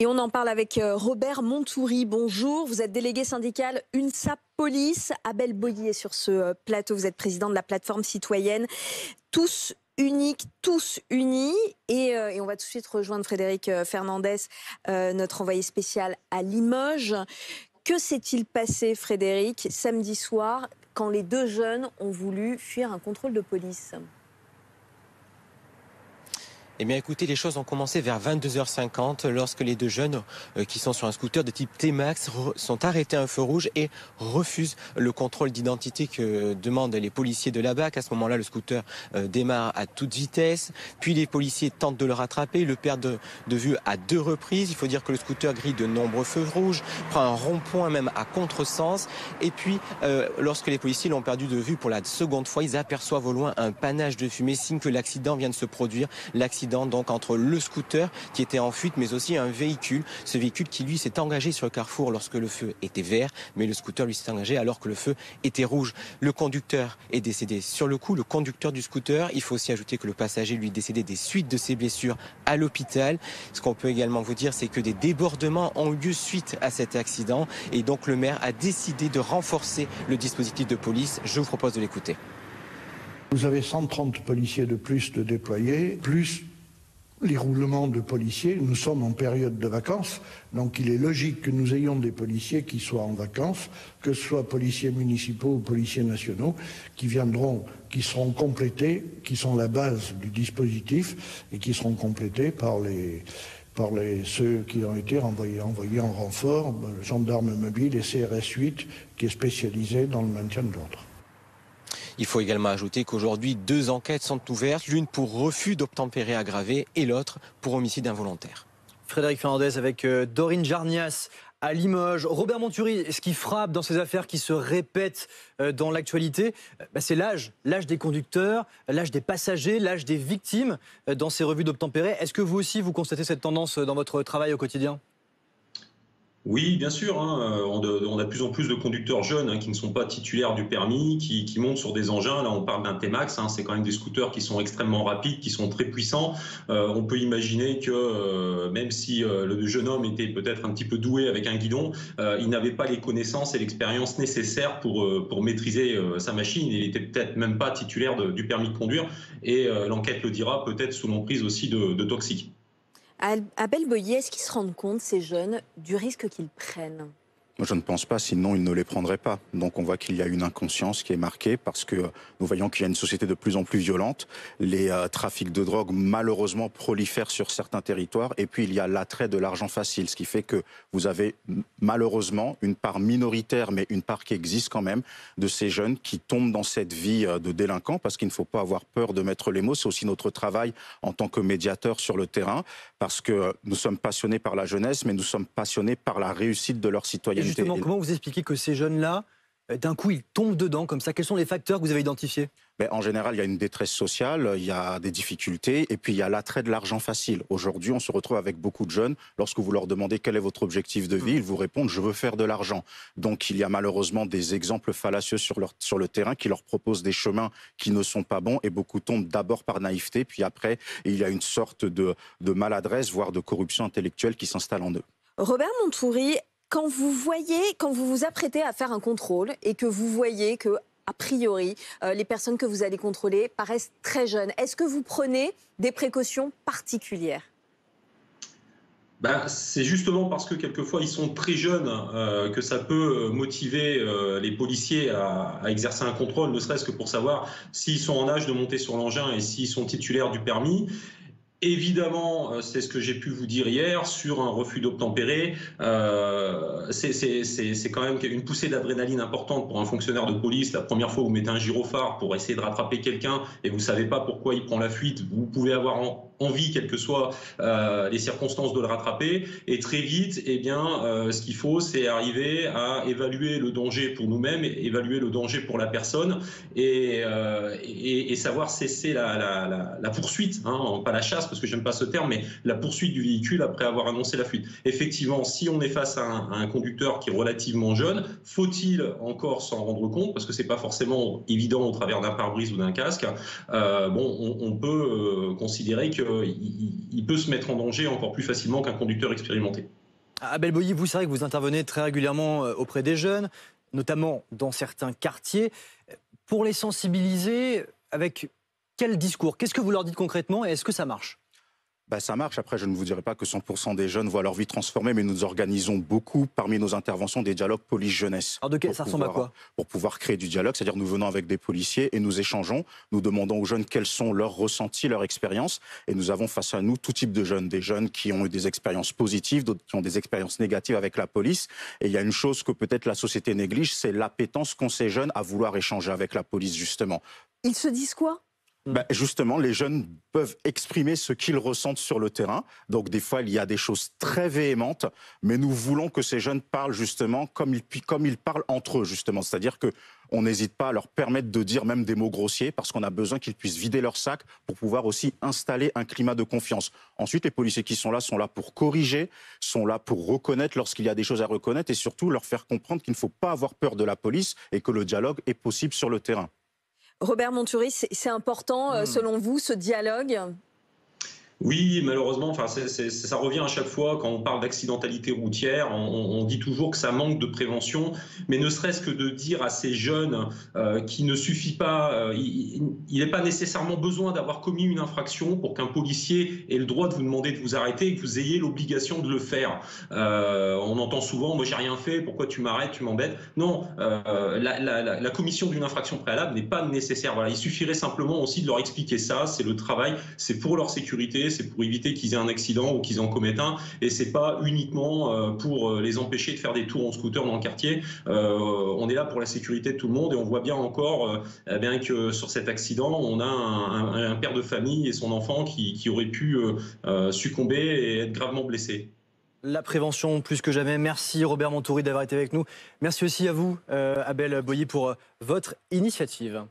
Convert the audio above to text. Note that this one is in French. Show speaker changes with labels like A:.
A: Et on en parle avec Robert Montoury. Bonjour, vous êtes délégué syndical UNSA Police. Abel Boyer sur ce plateau, vous êtes président de la plateforme citoyenne Tous Uniques, Tous Unis. Et on va tout de suite rejoindre Frédéric Fernandez, notre envoyé spécial à Limoges. Que s'est-il passé, Frédéric, samedi soir, quand les deux jeunes ont voulu fuir un contrôle de police ?
B: Eh bien écoutez, les choses ont commencé vers 22h50 lorsque les deux jeunes qui sont sur un scooter de type T-Max sont arrêtés à un feu rouge et refusent le contrôle d'identité que demandent les policiers de la BAC. À ce moment-là, le scooter démarre à toute vitesse, puis les policiers tentent de le rattraper, le perdent de vue à deux reprises. Il faut dire que le scooter grille de nombreux feux rouges, prend un rond-point même à contresens, et puis lorsque les policiers l'ont perdu de vue pour la seconde fois, ils aperçoivent au loin un panache de fumée, signe que l'accident vient de se produire. L'accident donc entre le scooter qui était en fuite mais aussi un véhicule. Ce véhicule qui lui s'est engagé sur le carrefour lorsque le feu était vert, mais le scooter lui s'est engagé alors que le feu était rouge. Le conducteur est décédé sur le coup, le conducteur du scooter. Il faut aussi ajouter que le passager lui est décédé des suites de ses blessures à l'hôpital. Ce qu'on peut également vous dire, c'est que des débordements ont eu lieu suite à cet accident et donc le maire a décidé de renforcer le dispositif de police. Je vous propose de l'écouter.
C: Vous avez 130 policiers de plus de déployés, plus les roulements de policiers. Nous sommes en période de vacances, donc il est logique que nous ayons des policiers qui soient en vacances, que ce soit policiers municipaux ou policiers nationaux, qui seront complétés, qui sont la base du dispositif et qui seront complétés par ceux qui ont été envoyés en renfort, gendarmes mobiles et CRS 8, qui est spécialisé dans le maintien de l'ordre.
B: Il faut également ajouter qu'aujourd'hui, deux enquêtes sont ouvertes, l'une pour refus d'obtempérer aggravé et l'autre pour homicide involontaire.
D: Frédéric Fernandez avec Dorine Jarnias à Limoges. Robert Montoury, ce qui frappe dans ces affaires qui se répètent dans l'actualité, c'est l'âge des conducteurs, l'âge des passagers, l'âge des victimes dans ces revues d'obtempérer. Est-ce que vous aussi, vous constatez cette tendance dans votre travail au quotidien ?
E: Oui, bien sûr. On a de plus en plus de conducteurs jeunes qui ne sont pas titulaires du permis, qui montent sur des engins. Là, on parle d'un T-Max. C'est quand même des scooters qui sont extrêmement rapides, qui sont très puissants. On peut imaginer que même si le jeune homme était peut-être un petit peu doué avec un guidon, il n'avait pas les connaissances et l'expérience nécessaires pour maîtriser sa machine. Il n'était peut-être même pas titulaire du permis de conduire. Et l'enquête le dira, peut-être sous l'emprise aussi de toxiques.
A: Abel Boyer, est-ce qu'ils se rendent compte, ces jeunes, du risque qu'ils prennent ?
F: Je ne pense pas, sinon ils ne les prendraient pas. Donc on voit qu'il y a une inconscience qui est marquée parce que nous voyons qu'il y a une société de plus en plus violente. Les trafics de drogue malheureusement prolifèrent sur certains territoires et puis il y a l'attrait de l'argent facile, ce qui fait que vous avez malheureusement une part minoritaire, mais une part qui existe quand même, de ces jeunes qui tombent dans cette vie de délinquants parce qu'il ne faut pas avoir peur de mettre les mots. C'est aussi notre travail en tant que médiateur sur le terrain parce que nous sommes passionnés par la jeunesse, mais nous sommes passionnés par la réussite de leur citoyenneté.
D: Justement, comment vous expliquez que ces jeunes-là, d'un coup, ils tombent dedans comme ça ? Quels sont les facteurs que vous avez identifiés ?
F: En général, il y a une détresse sociale, il y a des difficultés, et puis il y a l'attrait de l'argent facile. Aujourd'hui, on se retrouve avec beaucoup de jeunes. Lorsque vous leur demandez quel est votre objectif de vie, ils vous répondent « je veux faire de l'argent ». Donc il y a malheureusement des exemples fallacieux sur le terrain qui leur proposent des chemins qui ne sont pas bons, et beaucoup tombent d'abord par naïveté, puis après, il y a une sorte de maladresse, voire de corruption intellectuelle qui s'installe en eux.
A: Robert Montoury, quand vous vous apprêtez à faire un contrôle et que vous voyez que, a priori, les personnes que vous allez contrôler paraissent très jeunes, est-ce que vous prenez des précautions particulières ?
E: C'est justement parce que quelquefois ils sont très jeunes que ça peut motiver les policiers à exercer un contrôle, ne serait-ce que pour savoir s'ils sont en âge de monter sur l'engin et s'ils sont titulaires du permis. Évidemment, c'est ce que j'ai pu vous dire hier sur un refus d'obtempérer. C'est quand même une poussée d'adrénaline importante pour un fonctionnaire de police. La première fois, vous mettez un gyrophare pour essayer de rattraper quelqu'un et vous ne savez pas pourquoi il prend la fuite. Vous pouvez avoir envie, quelles que soient les circonstances, de le rattraper. Et très vite, ce qu'il faut, c'est arriver à évaluer le danger pour nous-mêmes, évaluer le danger pour la personne et savoir cesser la poursuite, pas la chasse, parce que j'aime pas ce terme, mais la poursuite du véhicule après avoir annoncé la fuite. Effectivement, si on est face à un conducteur qui est relativement jeune, faut-il encore s'en rendre compte, parce que c'est pas forcément évident au travers d'un pare-brise ou d'un casque. On peut considérer qu'il peut se mettre en danger encore plus facilement qu'un conducteur expérimenté.
D: Abel Boilly, vous, c'est vrai que vous intervenez très régulièrement auprès des jeunes, notamment dans certains quartiers. Pour les sensibiliser, avec quel discours? Qu'est-ce que vous leur dites concrètement et est-ce que ça marche?
F: Ça marche. Après, je ne vous dirai pas que 100% des jeunes voient leur vie transformée, mais nous organisons beaucoup, parmi nos interventions, des dialogues police-jeunesse.
D: Alors ça ressemble à quoi?
F: Pour pouvoir créer du dialogue, c'est-à-dire nous venons avec des policiers et nous échangeons, nous demandons aux jeunes quels sont leurs ressentis, leurs expériences, et nous avons face à nous tout type de jeunes, des jeunes qui ont eu des expériences positives, d'autres qui ont des expériences négatives avec la police. Et il y a une chose que peut-être la société néglige, c'est l'appétence qu'ont ces jeunes à vouloir échanger avec la police, justement.
A: Ils se disent quoi?
F: Justement, les jeunes peuvent exprimer ce qu'ils ressentent sur le terrain. Donc des fois, il y a des choses très véhémentes, mais nous voulons que ces jeunes parlent justement comme ils parlent entre eux, justement. C'est-à-dire qu'on n'hésite pas à leur permettre de dire même des mots grossiers, parce qu'on a besoin qu'ils puissent vider leur sac pour pouvoir aussi installer un climat de confiance. Ensuite, les policiers qui sont là pour corriger, sont là pour reconnaître lorsqu'il y a des choses à reconnaître et surtout leur faire comprendre qu'il ne faut pas avoir peur de la police et que le dialogue est possible sur le terrain.
A: Robert Montury, c'est important, selon vous, ce dialogue?
E: Oui, malheureusement, ça revient à chaque fois quand on parle d'accidentalité routière, on dit toujours que ça manque de prévention, mais ne serait-ce que de dire à ces jeunes qu'il ne suffit pas, il n'est pas nécessairement besoin d'avoir commis une infraction pour qu'un policier ait le droit de vous demander de vous arrêter et que vous ayez l'obligation de le faire. On entend souvent, moi j'ai rien fait, pourquoi tu m'arrêtes, tu m'embêtes? Non, la commission d'une infraction préalable n'est pas nécessaire. Voilà, il suffirait simplement aussi de leur expliquer ça, c'est le travail, c'est pour leur sécurité, c'est pour éviter qu'ils aient un accident ou qu'ils en commettent un, et c'est pas uniquement pour les empêcher de faire des tours en scooter dans le quartier. On est là pour la sécurité de tout le monde et on voit bien encore que sur cet accident, on a un père de famille et son enfant qui aurait pu succomber et être gravement blessé.
D: La prévention plus que jamais. Merci Robert Montury d'avoir été avec nous. Merci aussi à vous, Abel Boilly, pour votre initiative.